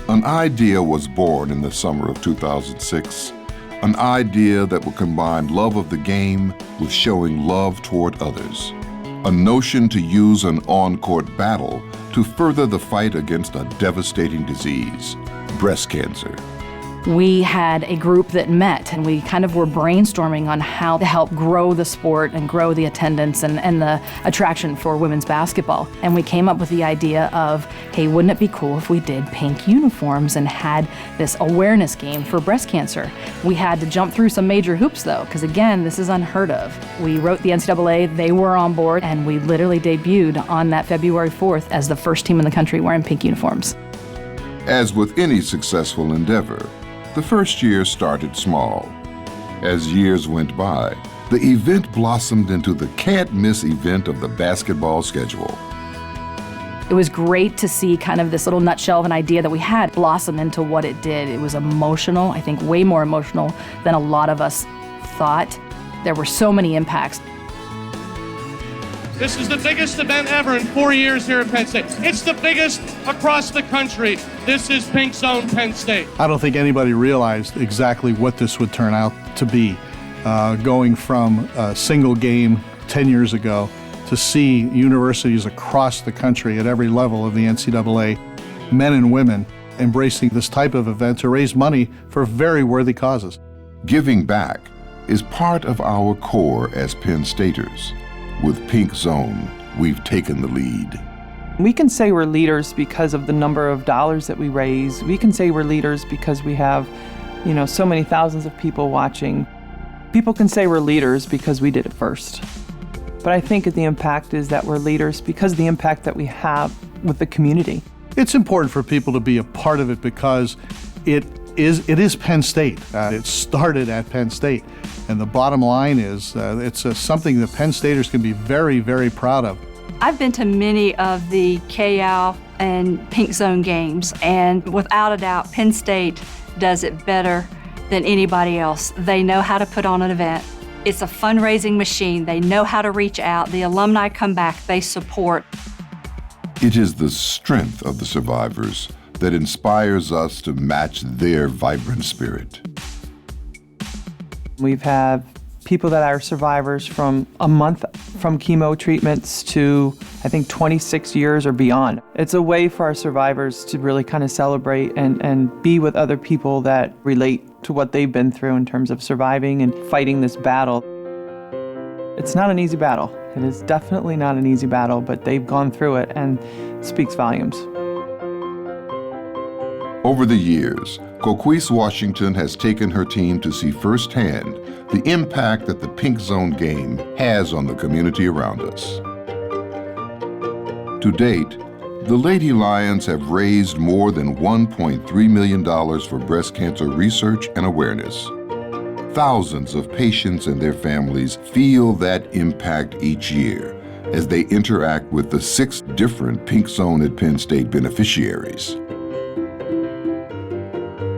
An idea was born in the summer of 2006, an idea that would combine love of the game with showing love toward others, a notion to use an on-court battle to further the fight against a devastating disease, breast cancer. We had a group that met and we kind of were brainstorming on how to help grow the sport and grow the attendance and the attraction for women's basketball. And we came up with the idea of, hey, wouldn't it be cool if we did pink uniforms and had this awareness game for breast cancer? We had to jump through some major hoops though, because again, this is unheard of. We wrote the NCAA, they were on board, and we literally debuted on that February 4th as the first team in the country wearing pink uniforms. As with any successful endeavor, the first year started small. As years went by, the event blossomed into the can't-miss event of the basketball schedule. It was great to see kind of this little nutshell of an idea that we had blossom into what it did. It was emotional, I think way more emotional than a lot of us thought. There were so many impacts. This is the biggest event ever in 4 years here at Penn State. It's the biggest across the country. This is Pink Zone Penn State. I don't think anybody realized exactly what this would turn out to be. Going from a single game 10 years ago to see universities across the country at every level of the NCAA, men and women, embracing this type of event to raise money for very worthy causes. Giving back is part of our core as Penn Staters. With Pink Zone, we've taken the lead. We can say we're leaders because of the number of dollars that we raise. We can say we're leaders because we have, so many thousands of people watching. People can say we're leaders because we did it first. But I think the impact is that we're leaders because of the impact that we have with the community. It's important for people to be a part of it because it is Penn State. It started at Penn State. And the bottom line is it's something that Penn Staters can be very, very proud of. I've been to many of the KAL and Pink Zone games, and without a doubt, Penn State does it better than anybody else. They know how to put on an event. It's a fundraising machine. They know how to reach out. The alumni come back, they support. It is the strength of the survivors that inspires us to match their vibrant spirit. We've had people that are survivors from a month from chemo treatments to, I think, 26 years or beyond. It's a way for our survivors to really kind of celebrate and be with other people that relate to what they've been through in terms of surviving and fighting this battle. It's not an easy battle. It is definitely not an easy battle, but they've gone through it and it speaks volumes. Over the years, Coquise Washington has taken her team to see firsthand the impact that the Pink Zone game has on the community around us. To date, the Lady Lions have raised more than $1.3 million for breast cancer research and awareness. Thousands of patients and their families feel that impact each year as they interact with the 6 different Pink Zone at Penn State beneficiaries.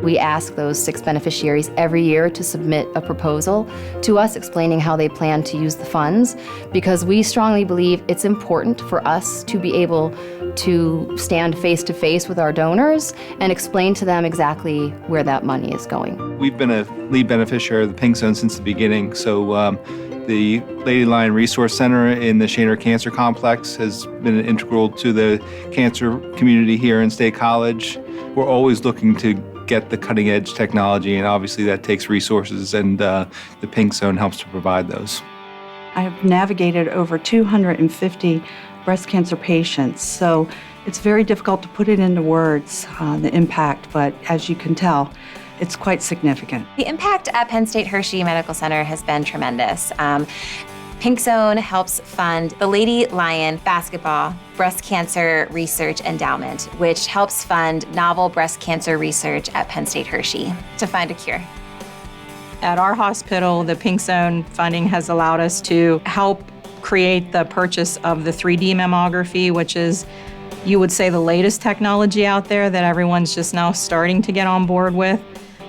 We ask those 6 beneficiaries every year to submit a proposal to us explaining how they plan to use the funds, because we strongly believe it's important for us to be able to stand face to face with our donors and explain to them exactly where that money is going. We've been a lead beneficiary of the Pink Zone since the beginning, so the Lady Lion Resource Center in the Shaner Cancer Complex has been integral to the cancer community here in State College. We're always looking to get the cutting edge technology, and obviously that takes resources, and the Pink Zone helps to provide those. I have navigated over 250 breast cancer patients, so it's very difficult to put it into words, the impact, but as you can tell, it's quite significant. The impact at Penn State Hershey Medical Center has been tremendous. Pink Zone helps fund the Lady Lion Basketball Breast Cancer Research Endowment, which helps fund novel breast cancer research at Penn State Hershey to find a cure. At our hospital, the Pink Zone funding has allowed us to help create the purchase of the 3D mammography, which is, you would say, the latest technology out there that everyone's just now starting to get on board with.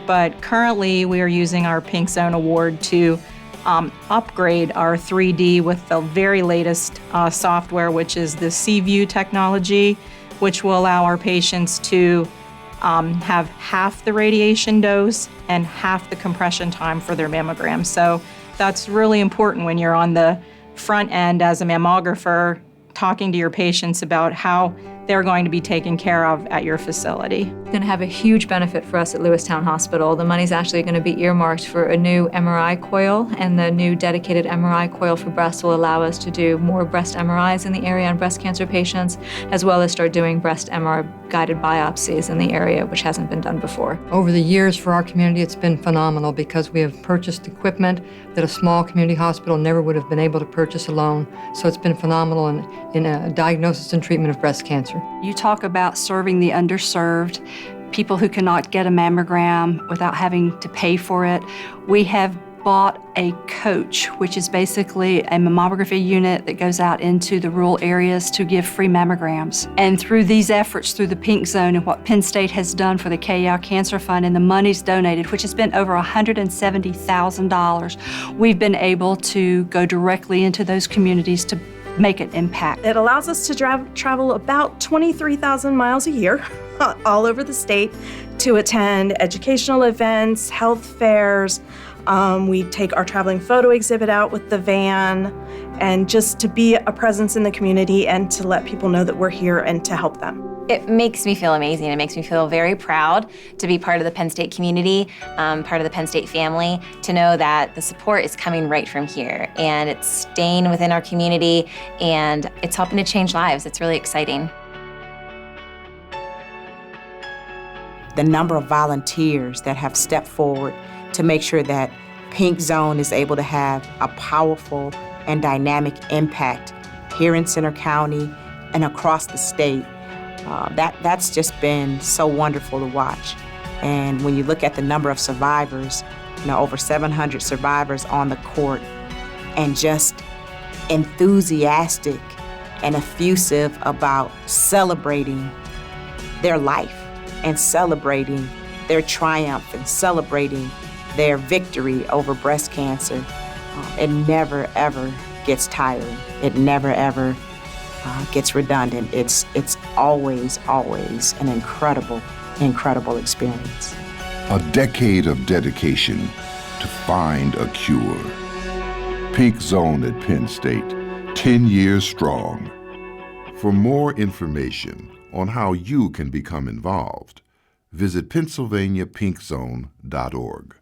But currently, we are using our Pink Zone award to upgrade our 3D with the very latest software, which is the C-View technology, which will allow our patients to have half the radiation dose and half the compression time for their mammogram. So that's really important when you're on the front end as a mammographer, talking to your patients about how they're going to be taken care of at your facility. It's going to have a huge benefit for us at Lewistown Hospital. The money's actually going to be earmarked for a new MRI coil, and the new dedicated MRI coil for breast will allow us to do more breast MRIs in the area on breast cancer patients, as well as start doing breast MR guided biopsies in the area, which hasn't been done before. Over the years for our community, it's been phenomenal because we have purchased equipment that a small community hospital never would have been able to purchase alone. So it's been phenomenal in diagnosis and treatment of breast cancer. You talk about serving the underserved, people who cannot get a mammogram without having to pay for it. We have bought a coach, which is basically a mammography unit that goes out into the rural areas to give free mammograms. And through these efforts, through the Pink Zone and what Penn State has done for the KL Cancer Fund and the monies donated, which has been over $170,000, we've been able to go directly into those communities to make an impact. It allows us to travel about 23,000 miles a year all over the state to attend educational events, health fairs. We take our traveling photo exhibit out with the van, and just to be a presence in the community and to let people know that we're here and to help them. It makes me feel amazing. It makes me feel very proud to be part of the Penn State community, part of the Penn State family, to know that the support is coming right from here and it's staying within our community and it's helping to change lives. It's really exciting. The number of volunteers that have stepped forward to make sure that Pink Zone is able to have a powerful and dynamic impact here in Centre County and across the state. That's just been so wonderful to watch. And when you look at the number of survivors, over 700 survivors on the court, and just enthusiastic and effusive about celebrating their life and celebrating their triumph and celebrating their victory over breast cancer, it never, ever gets tiring. It never, ever gets redundant. It's always, always an incredible, incredible experience. A decade of dedication to find a cure. Pink Zone at Penn State, 10 years strong. For more information on how you can become involved, visit PennsylvaniaPinkZone.org.